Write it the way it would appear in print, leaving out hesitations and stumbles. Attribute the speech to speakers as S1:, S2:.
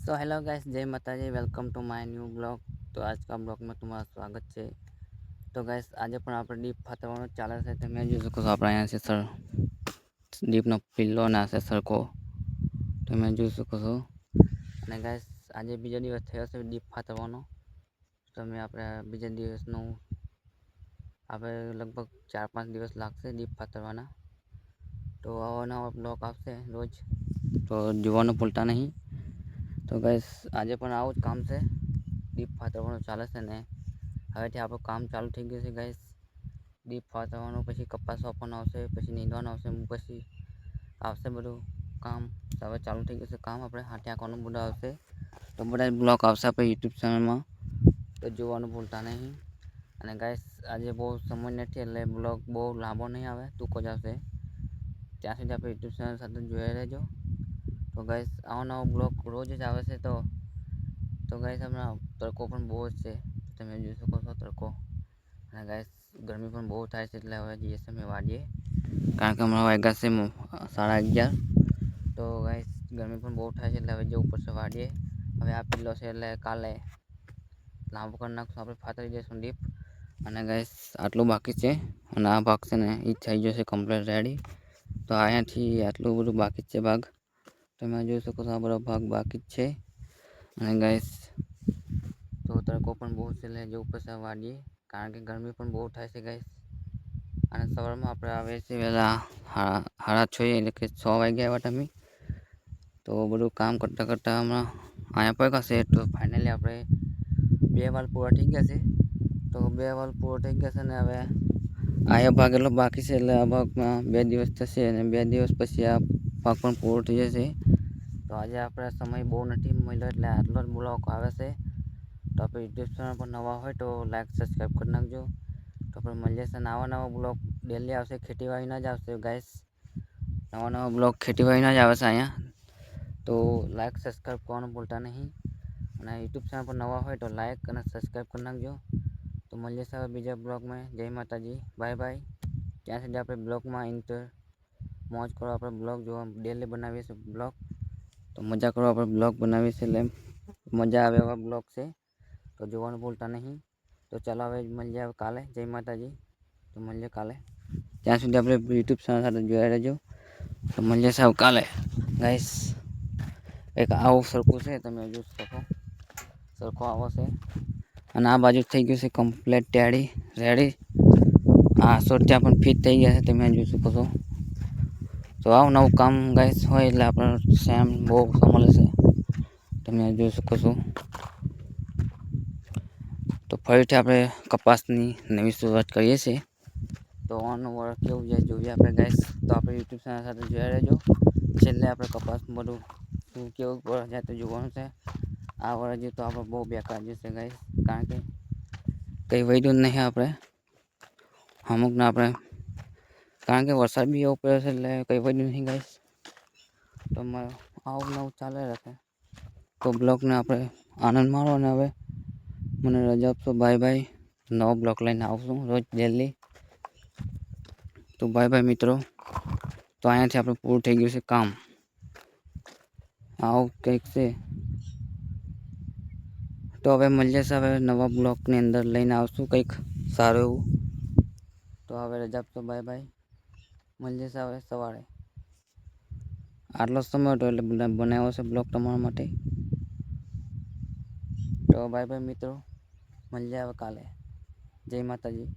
S1: So hello guys, जय माता जी। Welcome to my new blog. तो आज का ब्लॉग में तुम्हारा स्वागत है। तो गाइस आज પણ આપણે ડીપ ફાતરવાનો ચાલે છે। તમે જોઈ શકો છો આપણે અહીંયા છે સર ડીપનો પિલ્લો ના છે સરખો તમે જોઈ શકો છો। અને ગાઈસ આજે બીજો દિવસ થયો છે ડીપ ફાતરવાનો। તમે આપણે બીજા દિવસનું આપણે લગભગ 4-5 દિવસ લાગશે ડીપ ફાતરવાના। તો આવા નવા બ્લોગ આવશે રોજ, તો જોવાનું ભૂલતા નહીં। તો ગાઈસ આજે પણ આવું જ કામ છે, ડીપ ફાતરવાનું ચાલે છે ને હવેથી આપણું કામ ચાલુ થઈ ગયું છે ગાઈસ। ડીપ ફાતરવાનું પછી કપાસ વાપરવાનો આવશે, પછી નીંદવાનું આવશે, પછી આવશે બધું કામ। હવે ચાલુ થઈ ગયું છે કામ, આપણે હાથે આંકવાનું બધું આવશે। તો બધા બ્લોગ આવશે આપણે યુટ્યુબ ચેનલમાં, તો જોવાનું ભૂલતા નહીં। અને ગાઈસ આજે બહુ સમય નથી એટલે બ્લોગ બહુ લાંબો નહીં આવે, ટૂંકો જ આવશે। ત્યાં સુધી આપણે યુટ્યુબ ચેનલ સાથે જોડાઈ રહેજો। તો ગાઈસ આવો નવો બ્લોગ રોજ જ આવે છે। તો ગાઈસ હમણાં તડકો પણ બહુ જ છે, તમે જોઈ શકો છો તડકો। અને ગાઈસ ગરમી પણ બહુ થાય છે એટલે હવે જઈએ અમે વાડીએ, કારણ કે હમણાં વાગ્યા છે 11:30। તો ગાઈસ ગરમી પણ બહુ થાય છે એટલે હવે જવું પડશે વાડીએ। હવે આ પિલ્લો છે એટલે કાલે લાંબો કરી નાખશું, આપણે ફાતરી દઈશું ડીપ। અને ગાઈસ આટલું બાકી છે અને આ ભાગ છે ને એ થઈ જશે કમ્પ્લીટ રેડી। તો અહીંયાથી આટલું બધું બાકી છે ભાગ, તમે જોઈ શકો છો આ બધો ભાગ બાકી જ છે। અને ગાઈસ તો તડકો પણ બહુ છે એટલે જવું પડશે વાડીએ, કારણ કે ગરમી પણ બહુ થાય છે ગાઈસ। અને સવારમાં આપણે આવે છે વહેલા 6:30 એટલે કે 6 વાગ્યા આવ્યા તમે। તો બધું કામ કરતાં કરતાં હમણાં અહીંયા પગ્યા છે। તો ફાઇનલી આપણે 2 વાલ પૂરા થઈ ગયા છે। તો 2 વાલ પૂરો થઈ ગયા છે ને હવે આ ભાગ એટલો બાકી છે એટલે આ ભાગમાં 2 દિવસ થશે અને 2 દિવસ પછી આ ભાગ પણ પૂરો થઈ જશે। તો આજે આપણે સમય બહુ નથી મળ્યો એટલે આટલો જ બ્લોગ આવે છે। તો આપણે યુટ્યુબ ચેનલ પર નવા હોય તો લાઈક સબસ્ક્રાઈબ કરી નાખજો। તો આપણે મળીએ છીએ, નવા બ્લોગ ડેલી આવશે, ખેતીવાડીના જ આવશે ગાઈસ। નવા બ્લોગ ખેતીવાડીના જ આવે છે અહીંયા। તો લાઈક સબસ્ક્રાઈબ કરવાનું ભૂલતા નહીં। અને યુટ્યુબ ચેનલ પર નવા હોય તો લાઈક અને સબસ્ક્રાઈબ કરી નાખજો। તો મળીએ છીએ બીજા બ્લોગમાં। જય માતાજી, બાય બાય। ત્યાં સુધી આપણે બ્લોગમાં મોજ કરો, આપણે બ્લોગ જોવા ડેલી બનાવીએ છીએ બ્લોગ। તો મજા કરો, આપણે બ્લોગ બનાવીએ છીએ એટલે મજા આવે એવા બ્લોગ છે, તો જોવાનું ભૂલતા નહીં। તો ચાલો હવે મળીએ કાલે, જય માતાજી। તો મળીએ કાલે, ત્યાં સુધી આપણે યુટ્યુબ ચેનલ સાથે જોડાઈ રહેજો। તો મળીએ સાહેબ કાલે ગાઈસ। એક આવું સરખું છે, તમે જોઈ શકો સરખો આવો છે। અને આ બાજુ થઈ ગયું છે કમ્પ્લીટ તૈયારી રેડી। આ સોટ્યા પણ ફિટ થઈ ગયા છે, તમે જોઈ શકો છો। તો આવું નવું કામ ગાઈસ હોય એટલે આપણે સેમ બહુ મળે છે, તમે જોઈ શકો છો। તો ફરીથી આપણે કપાસની નવી શરૂઆત કરીએ છીએ। તો આનું વર્ક કેવું જાય જોઈએ આપણે ગાઈસ। તો આપણે યુટ્યુબ ચેનલ સાથે જોડાઈ રહેજો, છેલ્લે આપણે કપાસનું બધું શું કેવું વરસ જાય તો જોવાનું છે। આ વરસ તો આપણે બહુ બેકાર જશે ગાઈસ, કારણ કે કંઈ વધ્યું જ નહીં આપણે અમુકને આપણે, કારણ કે વરસાદ બી એવો પડ્યો છે એટલે કંઈ વધ્યું નહીં ગાઈસ। તો આવું નવું ચાલે રાખે। તો બ્લોગને આપણે આનંદ માણો અને હવે મને રજા આપશો, બાય બાય। નવો બ્લોગ લઈને આવશું રોજ ડેલી। તો બાય બાય મિત્રો। તો અહીંયાથી આપણે પૂરું થઈ ગયું છે કામ, આવું કંઈક છે। તો હવે મળીએ છીએ, હવે નવા બ્લોગની અંદર લઈને આવશું કંઈક સારું એવું। તો હવે રજા આપશો, બાય બાય। મળીએ છીએ હવે સવારે, આટલો સમય હતો એટલે બનાવ્યો છે બ્લોગ તમારા માટે। તો બાય બાય મિત્રો, મળીએ હવે કાલે, જય માતાજી।